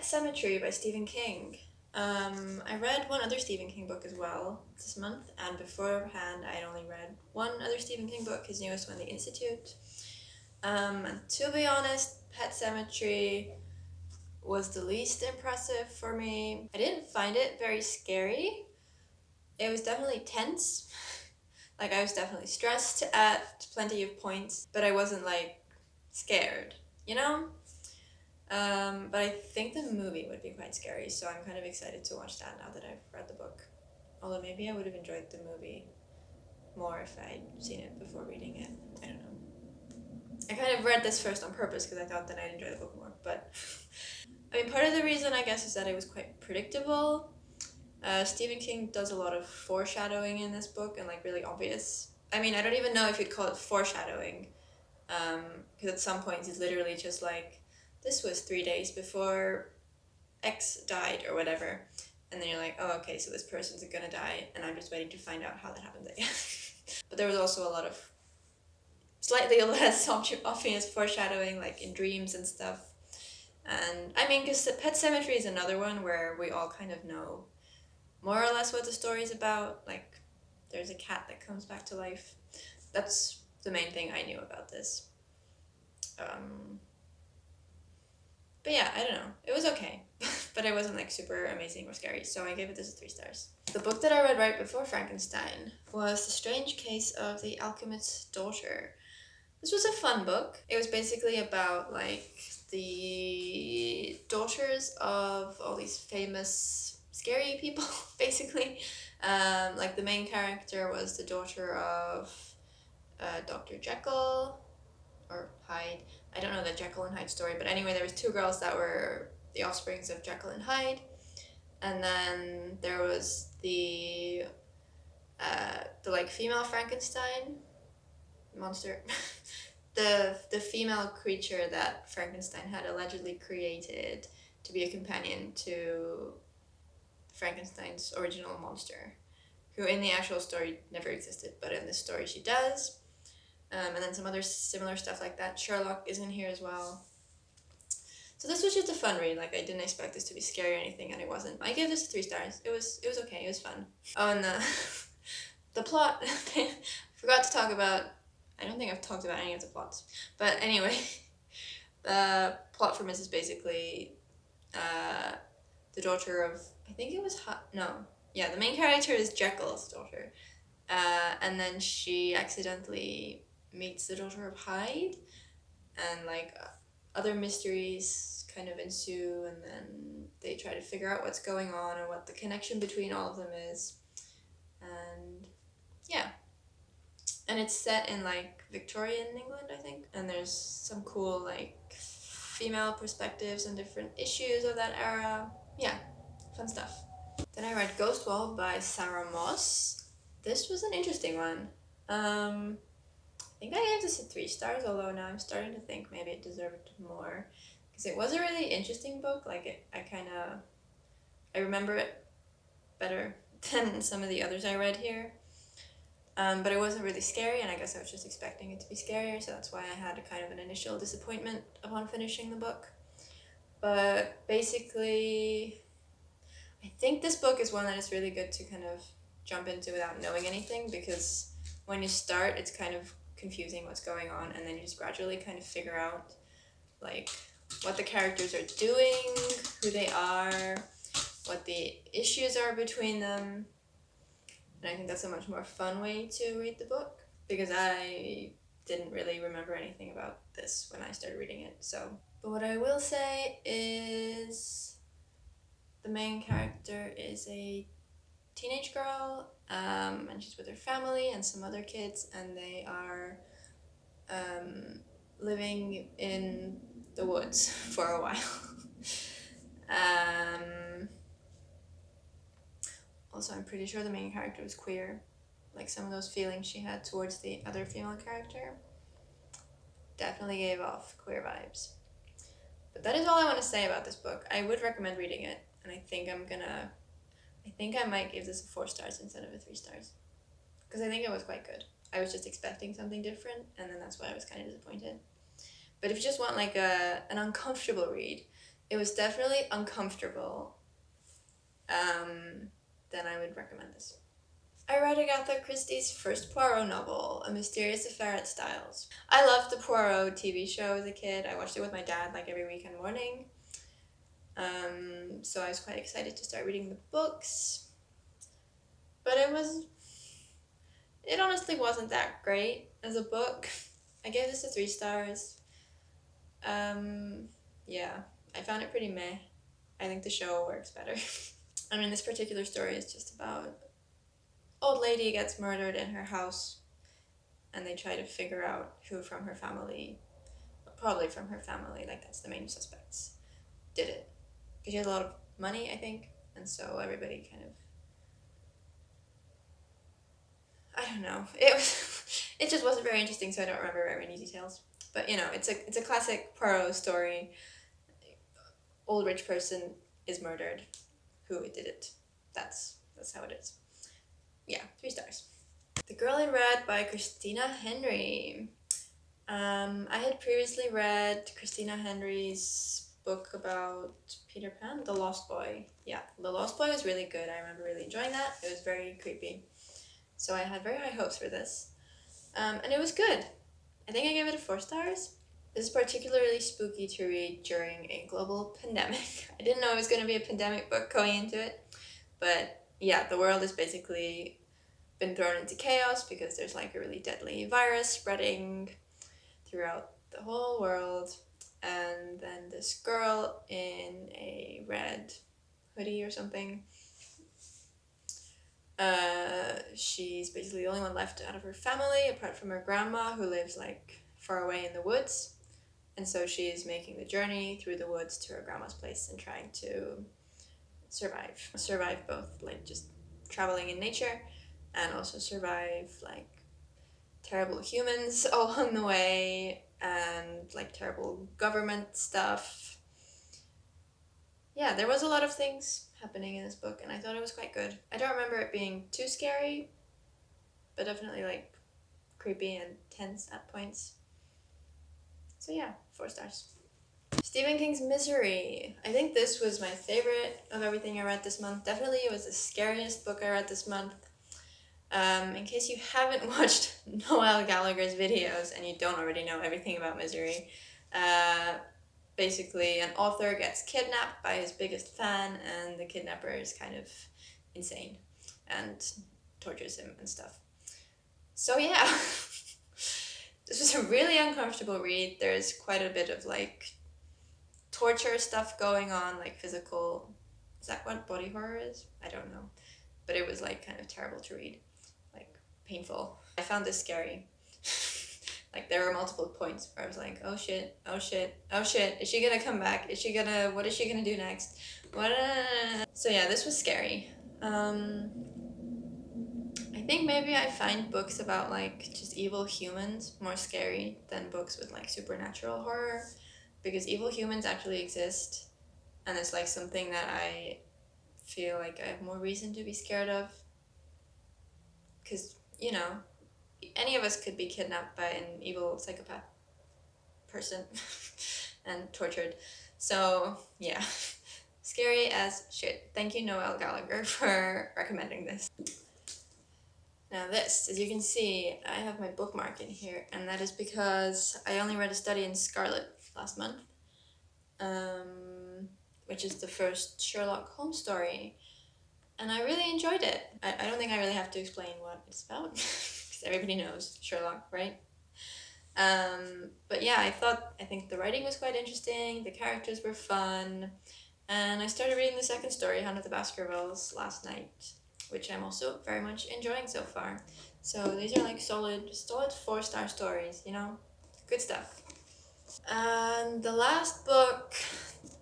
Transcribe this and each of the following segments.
Pet Sematary by Stephen King. I read one other Stephen King book as well this month, and beforehand I only read one other Stephen King book, his newest one, The Institute. And to be honest, Pet Sematary was the least impressive for me. I didn't find it very scary. It was definitely tense. Like, I was definitely stressed at plenty of points, but I wasn't like scared, you know? But I think the movie would be quite scary, so I'm kind of excited to watch that now that I've read the book. Although maybe I would have enjoyed the movie more if I'd seen it before reading it. I don't know. I kind of read this first on purpose because I thought that I'd enjoy the book more, but I mean, part of the reason, I guess, is that it was quite predictable. Stephen King does a lot of foreshadowing in this book, and like really obvious. I mean, I don't even know if you'd call it foreshadowing, because at some points it's literally just like, this was 3 days before X died or whatever, and then you're like, oh, okay, so this person's gonna die, and I'm just waiting to find out how that happened. But there was also a lot of slightly less obvious foreshadowing, like in dreams and stuff. And I mean, because Pet Sematary is another one where we all kind of know more or less what the story's about. Like, there's a cat that comes back to life. That's the main thing I knew about this. But yeah, I don't know. It was okay, but it wasn't like super amazing or scary, so I gave it this 3 stars. The book that I read right before Frankenstein was The Strange Case of the Alchemist's Daughter. This was a fun book. It was basically about like the daughters of all these famous scary people, basically. Like the main character was the daughter of Dr. Jekyll or Hyde. I don't know the Jekyll and Hyde story, but anyway, there was 2 girls that were the offsprings of Jekyll and Hyde, and then there was the like female Frankenstein monster, the female creature that Frankenstein had allegedly created to be a companion to Frankenstein's original monster, who in the actual story never existed, but in this story she does. And then some other similar stuff like that. Sherlock is in here as well. So this was just a fun read. Like, I didn't expect this to be scary or anything, and it wasn't. I gave this 3 stars. It was okay. It was fun. Oh, and the plot. Forgot to talk about. I don't think I've talked about any of the plots, but anyway, the plot from this is basically the daughter of, I think it was the main character is Jekyll's daughter, and then she accidentally meets the daughter of Hyde, and like other mysteries kind of ensue, and then they try to figure out what's going on and what the connection between all of them is. And yeah, and it's set in like Victorian England, I think, and there's some cool like female perspectives and different issues of that era. Yeah, fun stuff. Then I read Ghost Wall by Sarah Moss. This was an interesting one. I think I gave this 3 stars, although now I'm starting to think maybe it deserved more, because it was a really interesting book. Like, I remember it better than some of the others I read here. But it wasn't really scary, and I guess I was just expecting it to be scarier, so that's why I had a kind of an initial disappointment upon finishing the book. But basically, I think this book is one that is really good to kind of jump into without knowing anything, because when you start, it's kind of confusing what's going on, and then you just gradually kind of figure out like what the characters are doing, who they are, what the issues are between them. And I think that's a much more fun way to read the book, because I didn't really remember anything about this when I started reading it. But what I will say is the main character is a teenage girl, and she's with her family and some other kids, and they are living in the woods for a while. Also, I'm pretty sure the main character was queer. Like, some of those feelings she had towards the other female character definitely gave off queer vibes. But that is all I want to say about this book. I would recommend reading it, and I think I might give this 4 stars instead of 3 stars, because I think it was quite good. I was just expecting something different, and then that's why I was kind of disappointed. But if you just want like an uncomfortable read, it was definitely uncomfortable, then I would recommend this. I read Agatha Christie's first Poirot novel, A Mysterious Affair at Styles. I loved the Poirot TV show as a kid. I watched it with my dad like every weekend morning. So I was quite excited to start reading the books. But it honestly wasn't that great as a book. I gave this a 3 stars. Yeah, I found it pretty meh. I think the show works better. I mean, this particular story is just about old lady gets murdered in her house, and they try to figure out who from her family, probably from her family, like that's the main suspects, did it. Because she has a lot of money, I think, and so everybody kind of, I don't know. It just wasn't very interesting, so I don't remember very many details. But you know, it's a classic Poirot story. Old rich person is murdered. Who did it? That's how it is. Yeah, 3 stars. The Girl in Red by Christina Henry. I had previously read Christina Henry's book about Peter Pan, The Lost Boy. Yeah, The Lost Boy was really good. I remember really enjoying that. It was very creepy. So I had very high hopes for this. And it was good. I think I gave it a 4 stars. This is particularly spooky to read during a global pandemic. I didn't know it was going to be a pandemic book going into it. But yeah, the world has basically been thrown into chaos because there's like a really deadly virus spreading throughout the whole world. And then this girl in a red hoodie or something, she's basically the only one left out of her family apart from her grandma, who lives like far away in the woods. And so she's making the journey through the woods to her grandma's place and trying to survive both like just traveling in nature and also survive like terrible humans along the way and like terrible government stuff. Yeah, there was a lot of things happening in this book, and I thought it was quite good. I don't remember it being too scary, but definitely like creepy and tense at points. So yeah, 4 stars. Stephen King's Misery. I think this was my favorite of everything I read this month. Definitely it was the scariest book I read this month. In case you haven't watched Noel Gallagher's videos and you don't already know everything about Misery, basically an author gets kidnapped by his biggest fan, and the kidnapper is kind of insane and tortures him and stuff. So yeah, this was a really uncomfortable read. There's quite a bit of like torture stuff going on, like physical. Is that what body horror is? I don't know. But it was like kind of terrible to read, like painful. I found this scary. Like there were multiple points where I was like, oh shit, oh shit, oh shit, is she gonna come back? What is she gonna do next? So yeah, this was scary. I think maybe I find books about like just evil humans more scary than books with like supernatural horror, because evil humans actually exist, and it's like something that I feel like I have more reason to be scared of, because you know, any of us could be kidnapped by an evil psychopath person and tortured. So yeah, scary as shit. Thank you, Noel Gallagher, for recommending this. Now this, as you can see, I have my bookmark in here, and that is because I only read A Study in Scarlet last month, which is the first Sherlock Holmes story, and I really enjoyed it. I don't think I really have to explain what it's about, because everybody knows Sherlock, right? But yeah, I think the writing was quite interesting, the characters were fun, and I started reading the second story, Hunt of the Baskervilles, last night, which I'm also very much enjoying so far. So these are like solid 4-star stories, you know? Good stuff. And the last book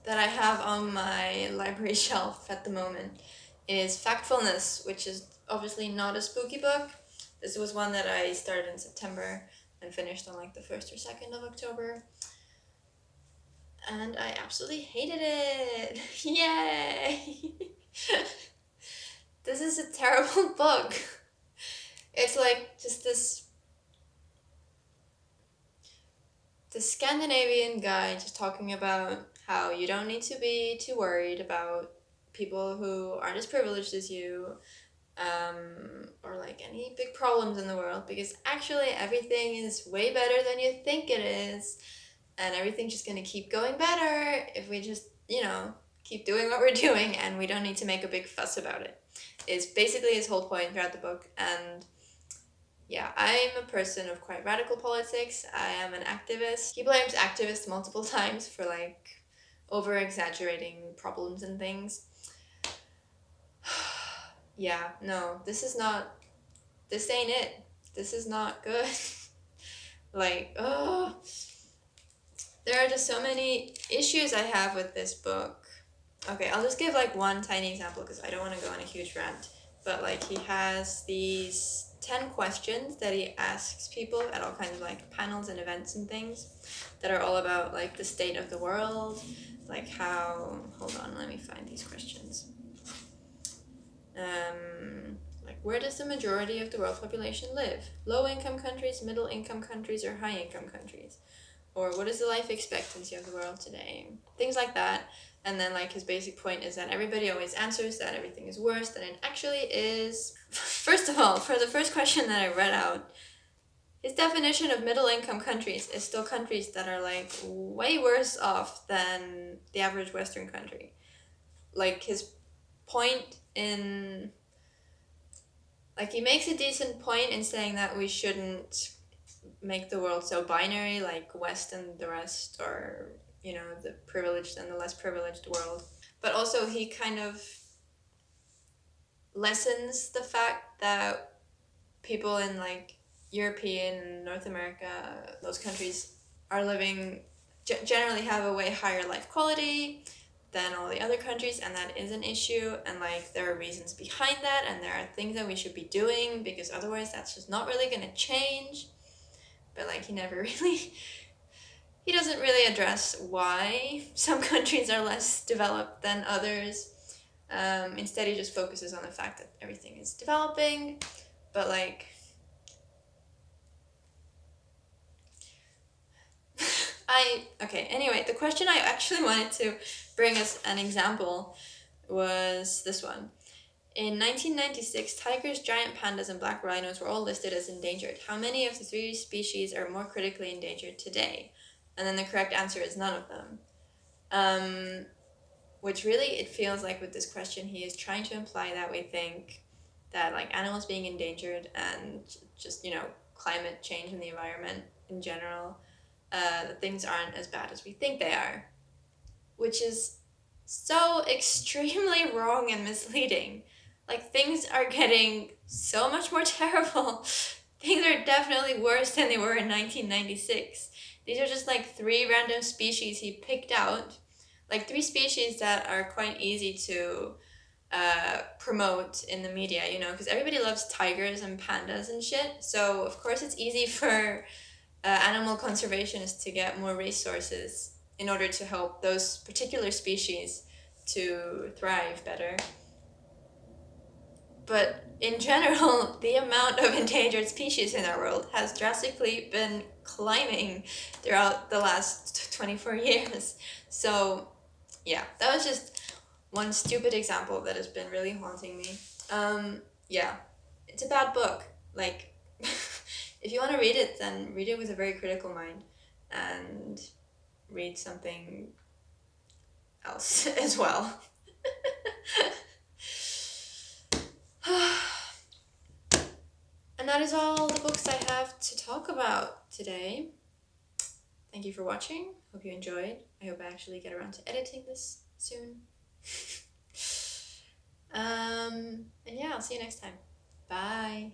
that I have on my library shelf at the moment is Factfulness, which is obviously not a spooky book. This was one that I started in September and finished on like the 1st or 2nd of October. And I absolutely hated it. Yay! This is a terrible book. It's like just this Scandinavian guy just talking about how you don't need to be too worried about people who aren't as privileged as you, or like any big problems in the world, because actually everything is way better than you think it is, and everything's just gonna keep going better if we just, keep doing what we're doing, and we don't need to make a big fuss about it. Is basically his whole point throughout the book. And yeah, I'm a person of quite radical politics. I am an activist. He blames activists multiple times for like over exaggerating problems and things. Yeah, no, this ain't it. This is not good. Like, oh, there are just so many issues I have with this book. Okay, I'll just give like one tiny example because I don't want to go on a huge rant. But like he has these 10 questions that he asks people at all kinds of like panels and events and things that are all about like the state of the world, like how, hold on, let me find these questions. Like where does the majority of the world population live? Low income countries, middle income countries, or high income countries? Or what is the life expectancy of the world today? Things like that. And then like his basic point is that everybody always answers that everything is worse than it actually is. First of all, for the first question that I read out, his definition of middle income countries is still countries that are like way worse off than the average Western country. Like his point in, like he makes a decent point in saying that we shouldn't make the world so binary, like West and the rest, or the privileged and the less privileged world. But also he kind of lessens the fact that people in like European, North America, those countries are living, generally have a way higher life quality than all the other countries, and that is an issue, and like there are reasons behind that, and there are things that we should be doing, because otherwise that's just not really going to change. But like he doesn't really address why some countries are less developed than others. Instead he just focuses on the fact that everything is developing. But like anyway, the question I actually wanted to bring as an example was this one. In 1996, tigers, giant pandas, and black rhinos were all listed as endangered. How many of the three species are more critically endangered today? And then the correct answer is none of them. Which really, it feels like with this question, he is trying to imply that we think that like animals being endangered and just, climate change in the environment in general, that things aren't as bad as we think they are. Which is so extremely wrong and misleading. Like, things are getting so much more terrible. Things are definitely worse than they were in 1996. These are just like 3 random species he picked out. Like 3 species that are quite easy to promote in the media, because everybody loves tigers and pandas and shit. So, of course, it's easy for animal conservationists to get more resources in order to help those particular species to thrive better. But in general, the amount of endangered species in our world has drastically been climbing throughout the last 24 years. So, yeah, that was just one stupid example that has been really haunting me. Yeah, it's a bad book. Like, if you want to read it, then read it with a very critical mind and read something else as well. And that is all the books I have to talk about today. Thank you for watching. Hope you enjoyed. I hope I actually get around to editing this soon. And yeah, I'll see you next time. Bye.